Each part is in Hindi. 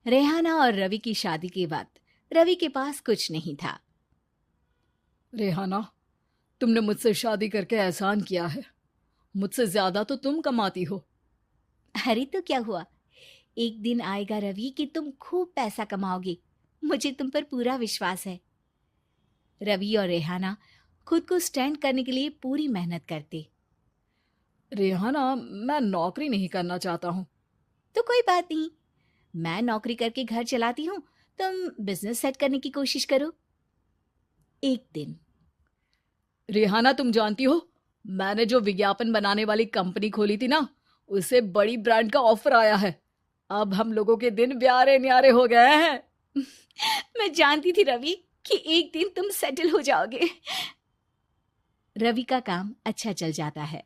रेहाना और रवि की शादी के बाद रवि के पास कुछ नहीं था। रेहाना, तुमने मुझसे शादी करके एहसान किया है। मुझसे ज्यादा तो तुम कमाती हो। अरे तो क्या हुआ, एक दिन आएगा रवि कि तुम खूब पैसा कमाओगे। मुझे तुम पर पूरा विश्वास है। रवि और रेहाना खुद को स्टैंड करने के लिए पूरी मेहनत करते। रेहाना, मैं नौकरी नहीं करना चाहता हूँ। तो कोई बात नहीं, मैं नौकरी करके घर चलाती हूँ, तुम बिजनेस सेट करने की कोशिश करो। एक दिन रेहाना, तुम जानती हो, मैंने जो विज्ञापन बनाने वाली कंपनी खोली थी ना, उसे बड़ी ब्रांड का ऑफर आया है। अब हम लोगों के दिन ब्यारे न्यारे हो गए हैं। मैं जानती थी रवि कि एक दिन तुम सेटल हो जाओगे। रवि का काम अच्छा चल जाता है।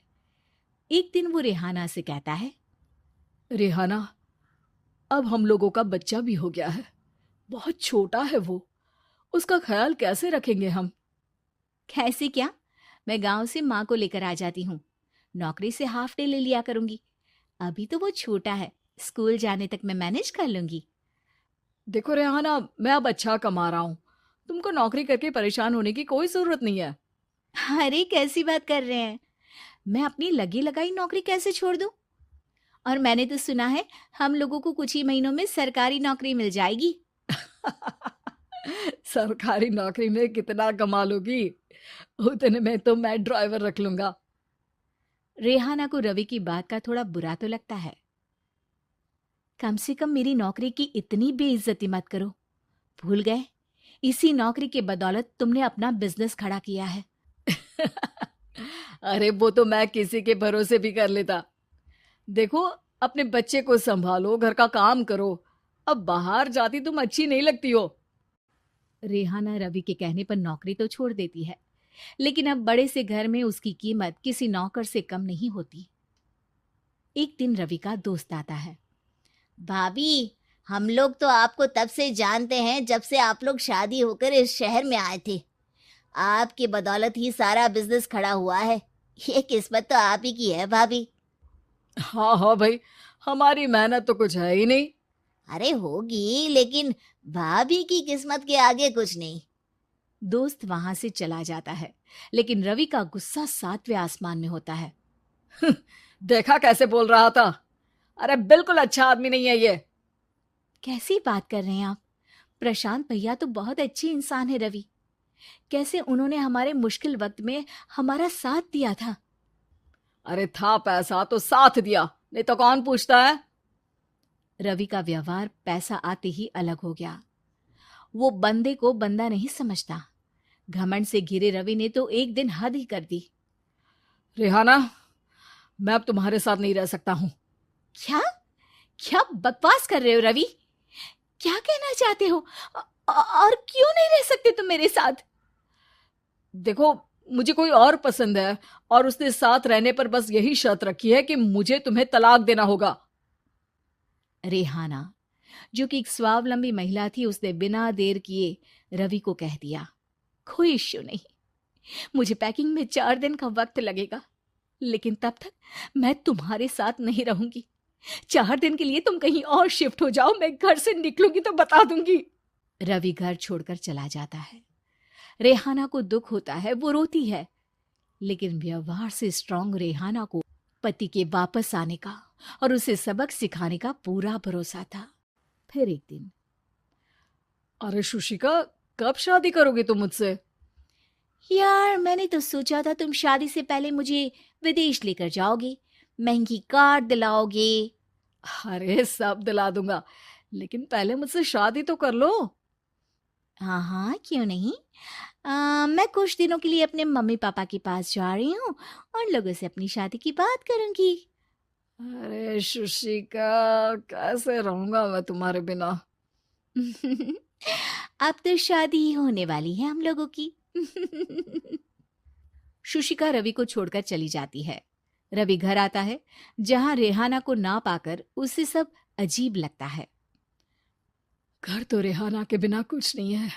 एक दिन वो रेहाना से कहता है, रेहाना, अब हम लोगों का बच्चा भी हो गया है। बहुत छोटा है वो। उसका ख्याल कैसे रखेंगे हम? कैसे क्या, मैं गांव से माँ को लेकर आ जाती हूँ। नौकरी से हाफ डे ले लिया करूंगी। अभी तो वो छोटा है, स्कूल जाने तक मैं मैनेज कर लूंगी। देखो रेहाना, मैं अब अच्छा कमा रहा हूँ। तुमको नौकरी करके परेशान होने की कोई जरूरत नहीं है। अरे कैसी बात कर रहे हैं, मैं अपनी लगी लगाई नौकरी कैसे छोड़ दूं? और मैंने तो सुना है हम लोगों को कुछ ही महीनों में सरकारी नौकरी मिल जाएगी। सरकारी नौकरी में कितना कमा लोगी? उतने में तो मैं ड्राइवर रख लूंगा। रेहाना को रवि की बात का थोड़ा बुरा तो लगता है। कम से कम मेरी नौकरी की इतनी बेइज्जती मत करो। भूल गए, इसी नौकरी के बदौलत तुमने अपना बिजनेस खड़ा किया है। अरे वो तो मैं किसी के भरोसे भी कर लेता। देखो, अपने बच्चे को संभालो, घर का काम करो। अब बाहर जाती तुम अच्छी नहीं लगती हो। रेहाना रवि के कहने पर नौकरी तो छोड़ देती है, लेकिन अब बड़े से घर में उसकी कीमत किसी नौकर से कम नहीं होती। एक दिन रवि का दोस्त आता है। भाभी, हम लोग तो आपको तब से जानते हैं जब से आप लोग शादी होकर इस शहर में आए थे। आपकी बदौलत ही सारा बिजनेस खड़ा हुआ है। ये किस्मत तो आप ही की है भाभी। हाँ हाँ भाई, हमारी मेहनत तो कुछ है ही नहीं। अरे होगी, लेकिन भाभी की किस्मत के आगे कुछ नहीं। दोस्त वहां से चला जाता है, लेकिन रवि का गुस्सा सातवें आसमान में होता है। देखा कैसे बोल रहा था? अरे बिल्कुल अच्छा आदमी नहीं है ये। कैसी बात कर रहे हैं आप? प्रशांत भैया तो बहुत अच्छे इंसान है रवि। कैसे उन्होंने हमारे मुश्किल वक्त में हमारा साथ दिया था। अरे था पैसा तो साथ दिया, नहीं तो कौन पूछता है? रवि का व्यवहार पैसा आते ही अलग हो गया। वो बंदे को बंदा नहीं समझता। घमंड से घिरे रवि ने तो एक दिन हद ही कर दी। रेहाना, मैं अब तुम्हारे साथ नहीं रह सकता हूँ। क्या क्या बकवास कर रहे हो रवि? क्या कहना चाहते हो? और क्यों नहीं रह सकते तुम मेरे साथ? देखो, मुझे कोई और पसंद है, और उसने साथ रहने पर बस यही शर्त रखी है कि मुझे तुम्हें तलाक देना होगा। रेहाना, जो कि एक स्वावलंबी महिला थी, उसने बिना देर किए रवि को कह दिया, कोई इश्यू नहीं, मुझे पैकिंग में 4 दिन का वक्त लगेगा, लेकिन तब तक मैं तुम्हारे साथ नहीं रहूंगी। 4 दिन के लिए तुम कहीं और शिफ्ट हो जाओ, मैं घर से निकलूंगी तो बता दूंगी। रवि घर छोड़कर चला जाता है। रेहाना को दुख होता है, वो रोती है, लेकिन व्यवहार से स्ट्रांग रेहाना को पति के वापस आने का और उसे सबक सिखाने का पूरा भरोसा था। फिर एक दिन, अरे शुशिका, कब शादी करोगे तुम मुझसे? यार मैंने तो सोचा था तुम शादी से पहले मुझे विदेश लेकर जाओगे, महंगी कार दिलाओगे। अरे सब दिला दूंगा, लेकिन पहले मुझसे शादी तो कर लो। हाँ हाँ, क्यों नहीं। मैं कुछ दिनों के लिए अपने मम्मी पापा के पास जा रही हूँ और लोगों से अपनी शादी की बात करूंगी। अरे शुशिका, कैसे रहूंगा मैं तुम्हारे बिना? अब तो शादी ही होने वाली है हम लोगों की। शुशिका रवि को छोड़कर चली जाती है। रवि घर आता है, जहां रेहाना को ना पाकर उसे सब अजीब लगता है। घर तो रेहाना के बिना कुछ नहीं है।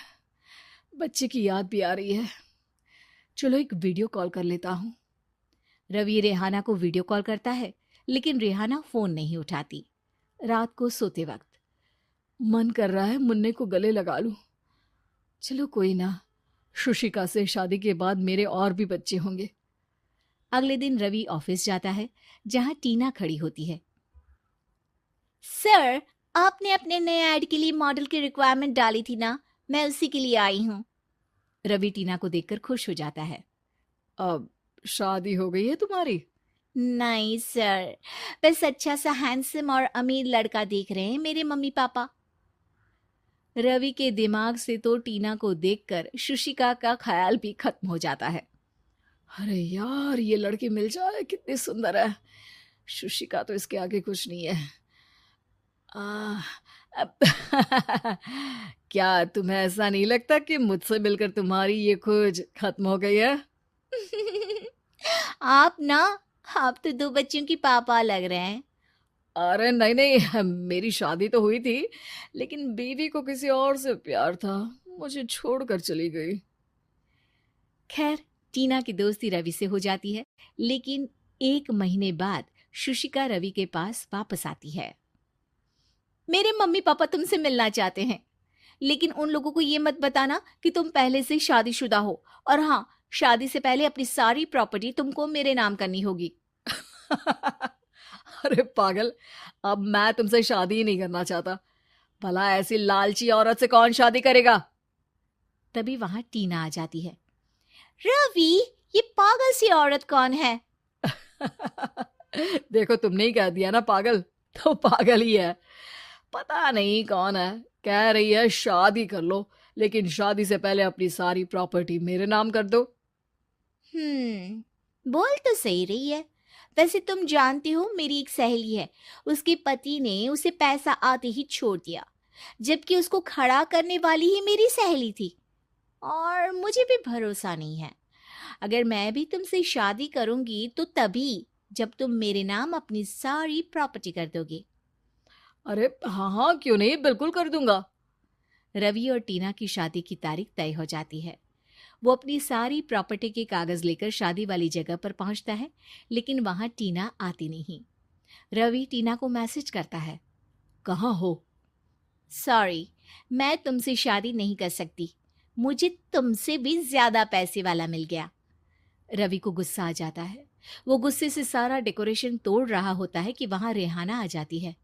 बच्चे की याद भी आ रही है। चलो एक वीडियो कॉल कर लेता हूँ। रवि रेहाना को वीडियो कॉल करता है, लेकिन रेहाना फोन नहीं उठाती। रात को सोते वक्त मन कर रहा है मुन्ने को गले लगा लूं। चलो कोई ना, शुशिका से शादी के बाद मेरे और भी बच्चे होंगे। अगले दिन रवि ऑफिस जाता है, जहां टीना खड़ी होती है। सर, आपने अपने नए ऐड के लिए मॉडल की रिक्वायरमेंट डाली थी ना, मैं उसी के लिए आई हूँ। रवि टीना को देखकर खुश हो जाता है। अब शादी हो गई है तुम्हारी? नहीं सर, बस अच्छा सा हैंडसम और अमीर लड़का देख रहे हैं मेरे मम्मी पापा। रवि के दिमाग से तो टीना को देखकर शुशिका का ख्याल भी खत्म हो जाता है। अरे यार, ये लड़की मिल जाए कितनी सुंदर है। शुशिका तो इसके आगे कुछ नहीं है। आ, अब क्या तुम्हें ऐसा नहीं लगता कि मुझसे मिलकर तुम्हारी ये खोज खत्म हो गई है? आप ना, आप तो 2 बच्चों की पापा लग रहे हैं। अरे नहीं नहीं, मेरी शादी तो हुई थी, लेकिन बीवी को किसी और से प्यार था, मुझे छोड़कर चली गई। खैर, टीना की दोस्ती रवि से हो जाती है, लेकिन 1 महीने बाद शुशिका रवि के पास वापस आती है। मेरे मम्मी पापा तुमसे मिलना चाहते हैं, लेकिन उन लोगों को ये मत बताना कि तुम पहले से शादीशुदा हो, और हाँ, शादी से पहले अपनी सारी प्रॉपर्टी तुमको मेरे नाम करनी होगी। अरे पागल, अब मैं तुमसे शादी ही नहीं करना चाहता। भला ऐसी लालची औरत से कौन शादी करेगा? तभी वहां टीना आ जाती है। रवि, ये पागल सी औरत कौन है? देखो, तुमने ही कह दिया ना पागल, तो पागल ही है। पता नहीं कौन है, कह रही है शादी कर लो, लेकिन शादी से पहले अपनी सारी प्रॉपर्टी मेरे नाम कर दो। बोल तो सही रही है। वैसे तुम जानती हो, मेरी एक सहेली है, उसके पति ने उसे पैसा आते ही छोड़ दिया, जबकि उसको खड़ा करने वाली ही मेरी सहेली थी। और मुझे भी भरोसा नहीं है। अगर मैं भी तुमसे शादी करूंगी तो तभी, जब तुम मेरे नाम अपनी सारी प्रॉपर्टी कर दोगे। अरे हाँ हाँ, क्यों नहीं, बिल्कुल कर दूंगा। रवि और टीना की शादी की तारीख तय हो जाती है। वो अपनी सारी प्रॉपर्टी के कागज लेकर शादी वाली जगह पर पहुंचता है, लेकिन वहां टीना आती नहीं। रवि टीना को मैसेज करता है। कहाँ हो? सॉरी, मैं तुमसे शादी नहीं कर सकती, मुझे तुमसे भी ज्यादा पैसे वाला मिल गया। रवि को गुस्सा आ जाता है। वो गुस्से से सारा डेकोरेशन तोड़ रहा होता है कि वहां रेहाना आ जाती है।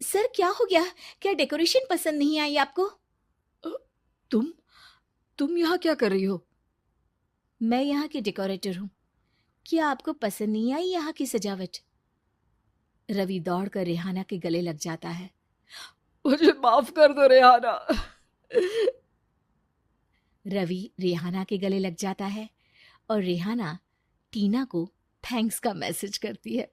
सर, क्या हो गया? क्या डेकोरेशन पसंद नहीं आई आपको? अ, तुम तुम यहाँ क्या कर रही हो? मैं यहाँ की डेकोरेटर हूँ। क्या आपको पसंद नहीं आई यहाँ की सजावट? रवि दौड़कर रेहाना के गले लग जाता है। मुझे माफ कर दो रेहाना। रवि रेहाना के गले लग जाता है और रेहाना टीना को थैंक्स का मैसेज करती है।